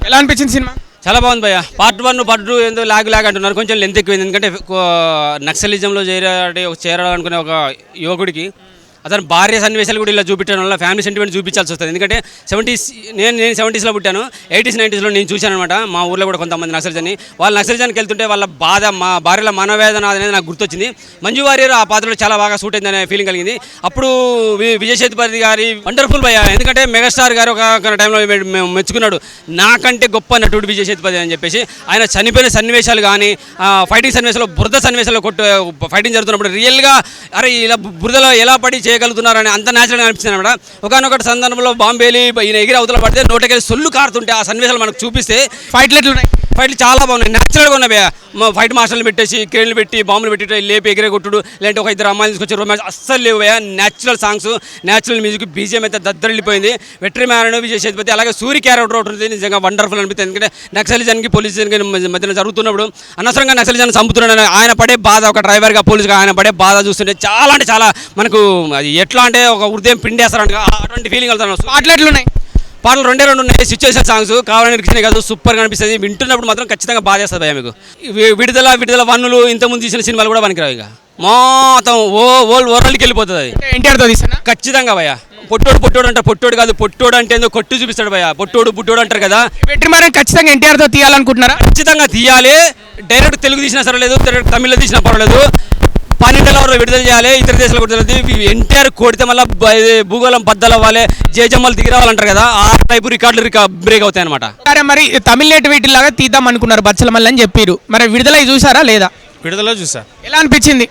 ఎలా అనిపించింది సినిమా? చాలా బాగుంది భయ్య. పార్ట్ 1 పార్ట్ 2 ఏందో లాగ్ అంటున్నారు, కొంచెం లెంత్ ఎక్కువైంది. ఎందుకంటే నక్సలిజంలో చేరాలనుకునే ఒక యువకుడికి అతను భార్య సన్నివేశాలు కూడా ఇలా చూపించడం వల్ల ఫ్యామిలీ సెంటిమెంట్ చూపించాల్సి వస్తుంది. ఎందుకంటే 70s నేను 70sలో పుట్టాను, 80s 90sలో నేను చూశాను అనమాట. మా ఊర్లో కూడా కొంతమంది నక్సలిజాన్ని వాళ్ళు నక్సలిజానికి వెళ్తుంటే వాళ్ళ బాధ, మా భార్యల మనోవేదన అనేది నాకు గుర్తొచ్చింది. మంజు వారియర్ ఆ పాత్రలో చాలా బాగా సూట్ అయిందనే ఫీలింగ్ కలిగింది. అప్పుడు విజయ్ సేతుపతి గారి వండర్ఫుల్ భయ్య. ఎందుకంటే మెగాస్టార్ గారు ఒక టైంలో మెచ్చుకున్నాడు, నాకంటే గొప్ప నటుడు విజయ్ సేతుపతి అని చెప్పేసి. ఆయన చనిపోయిన సన్నివేశాలు కానీ, ఫైటింగ్ సన్నివేశాలు, బురద సన్నివేశాల్లో ఫైటింగ్ జరుగుతున్నప్పుడు రియల్గా అరే ఇలా బురదలో ఎలా పడి చేయగలుగుతున్నారని అంత న్యాచురల్గా అనిపిస్తుంది అనమాట. ఒకనొకటి సందర్భంలో బాంబేలి ఈయన ఎగిరి అవతల పడితే నోటకెళ్ళి సొల్లు కారుతుంటే ఆ సన్నివేశాలు మనకు చూపిస్తే ఫైట్లు చాలా బాగున్నాయి, న్యాచురల్గా ఉన్నాయి. ఫైట్ మాస్టర్లు పెట్టేసి క్రేన్లు పెట్టి బాంబులు పెట్టి లేపి ఎగిరే కొట్టుడు, లేదంటే ఒక ఇద్దరు అమ్మాయిలు తీసుకొచ్చి రొమాన్స్ అస్సలు లేవు. Natural songs, natural music, BGM అయితే దద్దరిల్లిపోయింది. వెట్రిమారన్, విజయ్ సేతుపతి, అలాగే సూరి క్యారెక్టర్ ఒకటి ఉంది, నిజంగా వండర్ఫుల్ అనిపిస్తుంది. ఎందుకంటే నక్సలిజానికి పోలీసులకి మధ్యన జరుగుతున్నప్పుడు అనవసరంగా నక్సలిజాన్ని చంపుతున్నాడు ఆయన పడే బాధ, ఒక డ్రైవర్గా పోలీసుగా ఆయన పడే బాధ చూస్తుంటే చాలా అంటే చాలా మనకు అది ఎట్లా అంటే ఒక హృదయం పిండేస్తారంట అటువంటి ఫీలింగ్ వెళ్తాను. పాటలు 2 ఉన్నాయి, సిచ్యువేషన్ సాంగ్స్ కావాలని రిక్షన్ కాదు, సూపర్గా అనిపిస్తుంది. వింటున్నప్పుడు మాత్రం ఖచ్చితంగా బాధ చేస్తుంది భయ. మీకు విడుదల 1 ఇంతకుముందు తీసిన సినిమాలు కూడా పనికిరావు, ఇక మొత్తం వరల్డ్కి వెళ్ళిపోతుంది అది. ఎన్టీఆర్తో తీసిన ఖచ్చితంగా భయ. పొట్టోడు అంటే పొట్టోడు కాదు, పొట్టోడు అంటే ఏందో కొట్టు చూపిస్తాడు భయ. బుట్టోడు అంటారు కదా. వెట్రిమారన్ ఖచ్చితంగా ఎన్టీఆర్తో తీయాలనుకుంటున్నారా? ఖచ్చితంగా తీయాలి. డైరెక్ట్ తెలుగు తీసినా సరే, డైరెక్ట్ తమిళ్లో తీసినా పర్వాలేదు. 12 విడుదల చేయాలి, ఇతర దేశాలు విడుదల. ఎన్టీఆర్ కొడితే మళ్ళీ భూగోళం బద్దలు అవ్వాలి, జేజమ్మలు దిగిరావాలంటారు కదా, ఆ టైపు రికార్డులు బ్రేక్ అవుతాయి అనమాట. సరే, మరి తమిళ నేటి లాగా తీద్దాం అనుకున్నారు బచ్చలమల్లి అని చెప్పారు, మరి విడుదల చూసారా లేదా? విడుదల చూసా. ఎలా అనిపించింది?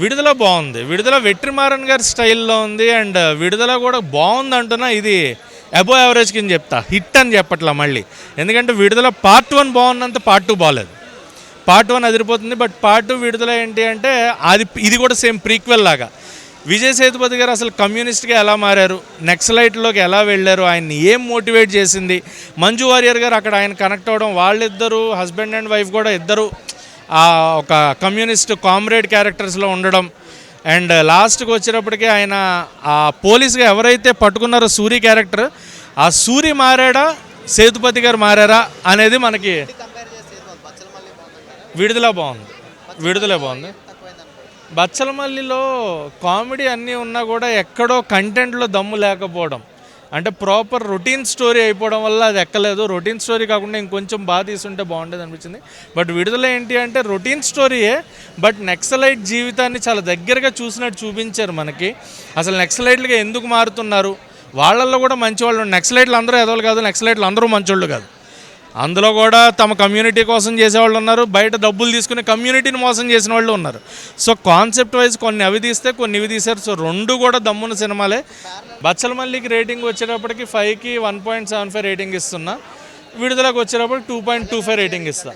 విడుదల బాగుంది. విడుదల వెట్రిమారన్ గారి స్టైల్లో ఉంది. అండ్ విడుదల కూడా బాగుంది అంటున్నా, ఇది అబో యావరేజ్ కింద చెప్తా, హిట్ అని చెప్పట్లా మళ్ళీ. ఎందుకంటే విడుదల పార్ట్ 1 బాగున్నంత పార్ట్ 2 బాగాలేదు. పార్ట్ 1 అదిరిపోతుంది, బట్ పార్ట్ 2 విడుదల ఏంటి అంటే ఇది కూడా సేమ్ ప్రీక్వెల్ లాగా. విజయ్ సేతుపతి గారు అసలు కమ్యూనిస్ట్గా ఎలా మారారు, నక్సలైట్లోకి ఎలా వెళ్ళారు, ఆయన్ని ఏం మోటివేట్ చేసింది, మంజు వారియర్ గారు అక్కడ ఆయన కనెక్ట్ అవ్వడం, వాళ్ళిద్దరూ హస్బెండ్ అండ్ వైఫ్ కూడా ఇద్దరు ఒక కమ్యూనిస్ట్ కామ్రేడ్ క్యారెక్టర్స్లో ఉండడం. అండ్ లాస్ట్కి వచ్చేటప్పటికి ఆయన ఆ పోలీస్గా ఎవరైతే పట్టుకున్నారో సూరి క్యారెక్టర్, ఆ సూరి మారాడా సేతుపతి గారు మారారా అనేది మనకి విడుదల బాగుంది. బచ్చలమల్లిలో కామెడీ అన్నీ ఉన్నా కూడా ఎక్కడో కంటెంట్లో దమ్ము లేకపోవడం, అంటే ప్రాపర్ రొటీన్ స్టోరీ అయిపోవడం వల్ల అది ఎక్కలేదు. రొటీన్ స్టోరీ కాకుండా ఇంకొంచెం బాగా తీసుంటే బాగుండేది అనిపించింది. బట్ విడుదల ఏంటి అంటే రొటీన్ స్టోరీయే, బట్ నక్సలైట్ జీవితాన్ని చాలా దగ్గరగా చూసినట్టు చూపించారు మనకి. అసలు నక్సలైట్లుగా ఎందుకు మారుతున్నారు, వాళ్ళల్లో కూడా మంచి వాళ్ళు, నక్సలైట్లు అందరూ ఎదవలు కాదు, నక్సలైట్లు అందరూ మంచోళ్ళు కాదు. అందులో కూడా తమ కమ్యూనిటీ కోసం చేసేవాళ్ళు ఉన్నారు, బయట డబ్బులు తీసుకుని కమ్యూనిటీని మోసం చేసిన వాళ్ళు ఉన్నారు. సో కాన్సెప్ట్ వైజ్ కొన్ని అవి తీస్తే కొన్ని ఇవి తీశారు. సో 2 కూడా దమ్మున సినిమాలే. బచ్చలమల్లికి రేటింగ్ వచ్చేటప్పటికి 5కి 1.75 రేటింగ్ ఇస్తున్నా, విడుదలకు వచ్చేటప్పటికి 2.25 రేటింగ్ ఇస్తా.